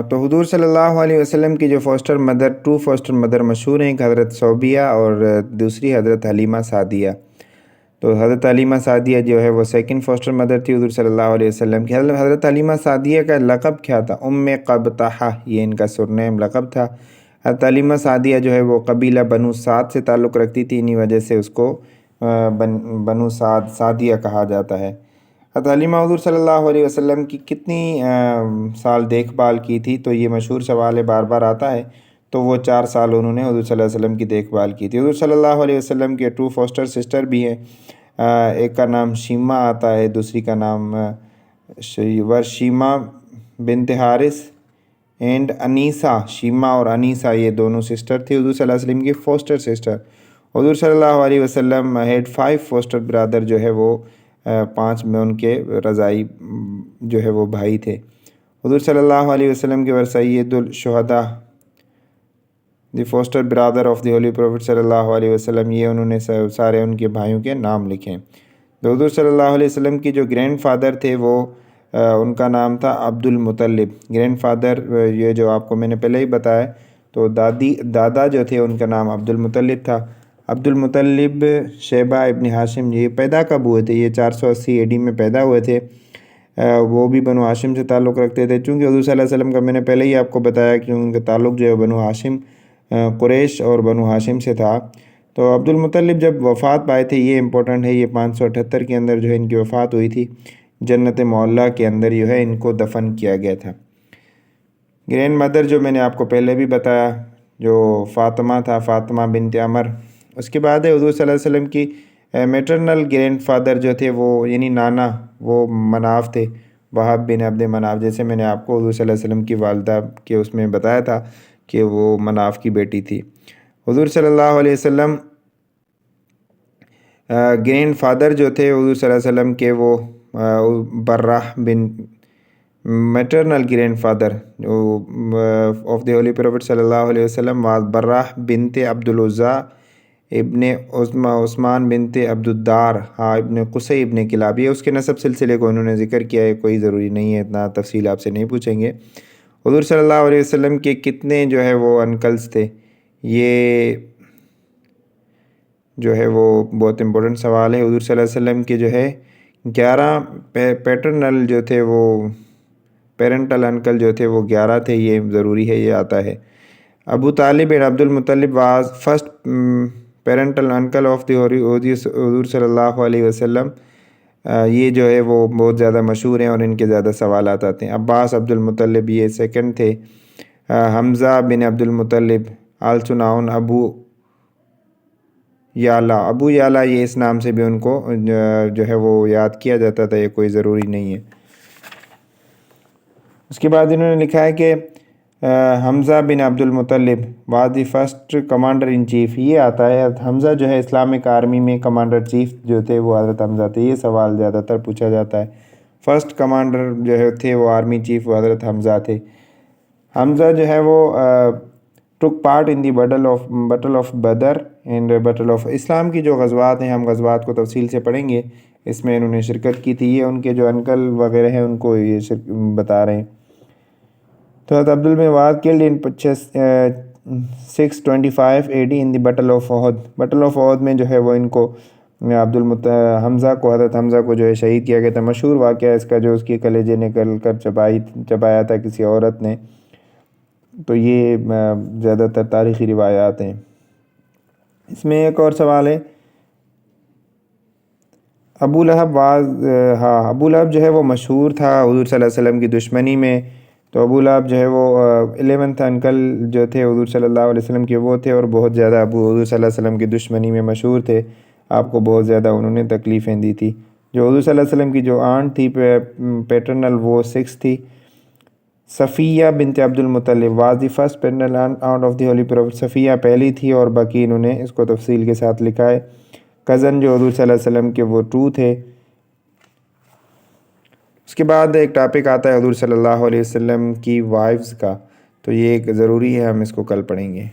تو حضور صلی اللہ علیہ وسلم کی جو foster mother, two foster mother مشہور ہیں، ایک حضرت صوبیہ اور دوسری حضرت حلیمہ سعدیہ۔ تو حضرت حلیمہ سعدیہ جو ہے وہ سیکنڈ فوسٹر مدر تھی حضور صلی اللہ علیہ وسلم کی۔ حضرت حلیمہ سعدیہ کا لقب کیا تھا؟ قبطحہ، یہ ان کا سرنیم لقب تھا۔ حضرت حلیمہ سعدیہ جو ہے وہ قبیلہ بنو سعد سے تعلق رکھتی تھی، انہی وجہ سے اس کو بنو سعدیہ کہا جاتا ہے۔ حضرت حلیمہ حضور صلی اللہ علیہ وسلم کی کتنی سال دیکھ بھال کی تھی؟ تو یہ مشہور سوال ہے، بار بار آتا ہے۔ تو وہ 4 سال انہوں نے حضور صلی اللہ علیہ وسلم کی دیکھ بھال کی تھی۔ حضور صلی اللہ علیہ وسلم کے 2 فوسٹر سسٹر بھی ہیں، ایک کا نام شیمہ آتا ہے، دوسری کا نام ورشیمہ بنت حارث اینڈ انیسہ۔ شیمہ اور انیسہ یہ دونوں سسٹر تھی حضور صلی اللہ علیہ وسلم کی فوسٹر سسٹر۔ حضور صلی اللہ علیہ وسلم ہیڈ 5 فوسٹر برادر، جو ہے وہ 5 میں ان کے رضائی جو ہے وہ بھائی تھے۔ حضور صلی اللہ علیہ وسلم کے سید الشہداء، the foster brother of the holy prophet صلی اللہ علیہ وسلم، یہ انہوں نے سارے ان کے بھائیوں کے نام لکھے۔ تو حضور صلی اللہ علیہ وسلم کی جو گرینڈ فادر تھے وہ ان کا نام تھا عبد المطلب۔ گرینڈ فادر یہ جو آپ کو میں نے پہلے ہی بتایا، تو دادا جو تھے ان کا نام عبد المطلب تھا۔ عبد المطلب شیبہ ابن ہاشم، یہ پیدا کب ہوئے تھے؟ یہ 480 AD میں پیدا ہوئے تھے۔ وہ بھی بنو ہاشم سے تعلق رکھتے تھے، چونکہ حضور صلی اللہ علیہ وسلم کا میں نے پہلے ہی آپ کو بتایا کہ ان کا تعلق جو ہے بنو ہاشم، قریش اور بنو ہاشم سے تھا۔ تو عبد المطلب جب وفات پائے تھے، یہ امپورٹنٹ ہے، یہ 578 کے اندر جو ہے ان کی وفات ہوئی تھی۔ جنت معلیٰ کے اندر جو ہے ان کو دفن کیا گیا تھا۔ گرینڈ مدر جو میں نے آپ کو پہلے بھی بتایا، جو فاطمہ تھا، فاطمہ بنت عمر۔ اس کے بعد ہے حضور صلی اللہ علیہ وسلم کی میٹرنل گرینڈ فادر جو تھے وہ یعنی نانا، وہ مناف تھے، وہب بن عبد مناف۔ جیسے میں نے آپ کو حضور صلی اللہ علیہ وسلم کی والدہ کے اس میں بتایا تھا کہ وہ مناف کی بیٹی تھی۔ حضور صلی اللہ علیہ وسلم گرینڈ فادر جو تھے حضور صلی اللہ علیہ وسلم کے، وہ برہ بن maternal grand father of the holy prophet صلی اللہ علیہ وسلم برہ بنت عبد العزیٰ ابن عثمان بنت عبد الدار ابن قصی ابن کلاب۔ یہ اس کے نسب سلسلے کو انہوں نے ذکر کیا ہے، کوئی ضروری نہیں ہے، اتنا تفصیل آپ سے نہیں پوچھیں گے۔ حضور صلی اللہ علیہ وسلم کے کتنے جو ہے وہ انکلز تھے؟ یہ جو ہے وہ بہت امپورٹنٹ سوال ہے۔ حضور صلی اللہ علیہ وسلم کے جو ہے 11 پیٹرنل جو تھے، وہ پیرنٹل انکل جو تھے وہ 11 تھے، یہ ضروری ہے، یہ آتا ہے۔ ابو طالب بن عبد المطلب was first paternal uncle of the حضور صلی اللہ علیہ وسلم۔ یہ جو ہے وہ بہت زیادہ مشہور ہیں اور ان کے زیادہ سوالات آتے ہیں۔ عباس عبد المطلب یہ سیکنڈ تھے۔ حمزہ بن عبد المطلب آلسو ناؤن ابو یالا۔ ابو یالا، یہ اس نام سے بھی ان کو جو ہے وہ یاد کیا جاتا تھا، یہ کوئی ضروری نہیں ہے۔ اس کے بعد انہوں نے لکھا ہے کہ حمزہ بن عبد المطلب was the first commander in chief. یہ آتا ہے حمزہ جو ہے اسلامک آرمی میں کمانڈر چیف جو تھے وہ حضرت حمزہ تھے، یہ سوال زیادہ تر پوچھا جاتا ہے۔ فرسٹ کمانڈر جو ہے تھے وہ آرمی چیف وہ حضرت حمزہ تھے۔ حمزہ جو ہے وہ took part in the battle of Badr and battle of اسلام کی جو غزوات ہیں، ہم غزوات کو تفصیل سے پڑھیں گے، اس میں انہوں نے شرکت کی تھی۔ یہ ان کے جو انکل وغیرہ ہیں ان کو یہ بتا رہے ہیں۔ تو حضرت عبد المطلب was killed in 625 AD in the battle of Uhud. Battle of Uhud میں جو ہے وہ ان کو حمزہ کو، حضرت حمزہ کو جو ہے شہید کیا گیا تھا۔ مشہور واقعہ اس کا جو اس کی کلیجے نکل کر چبایا تھا کسی عورت نے، تو یہ زیادہ تر تاریخی روایات ہیں۔ اس میں ایک اور سوال ہے، ابو لہب ابو لہب جو ہے وہ مشہور تھا حضور صلی اللہ علیہ وسلم کی دشمنی میں۔ تو ابو لہب جو ہے وہ 11th انکل جو تھے حضور صلی اللہ علیہ وسلم کے وہ تھے، اور بہت زیادہ حضور صلی اللہ علیہ وسلم کی دشمنی میں مشہور تھے۔ آپ کو بہت زیادہ انہوں نے تکلیفیں دی تھی۔ جو حضور صلی اللہ علیہ وسلم کی جو آنٹ تھی پیٹرنل، وہ 6 تھی۔ صفیہ بنت عبد المطلب was the first paternal aunt of the holy prophet. صفیہ پہلی تھی، اور باقی انہوں نے اس کو تفصیل کے ساتھ لکھا ہے۔ کزن جو حضور صلی اللہ علیہ وسلم کے وہ 2 تھے۔ اس کے بعد ایک ٹاپک آتا ہے حضور صلی اللہ علیہ وسلم کی وائفز کا، تو یہ ایک ضروری ہے، ہم اس کو کل پڑھیں گے۔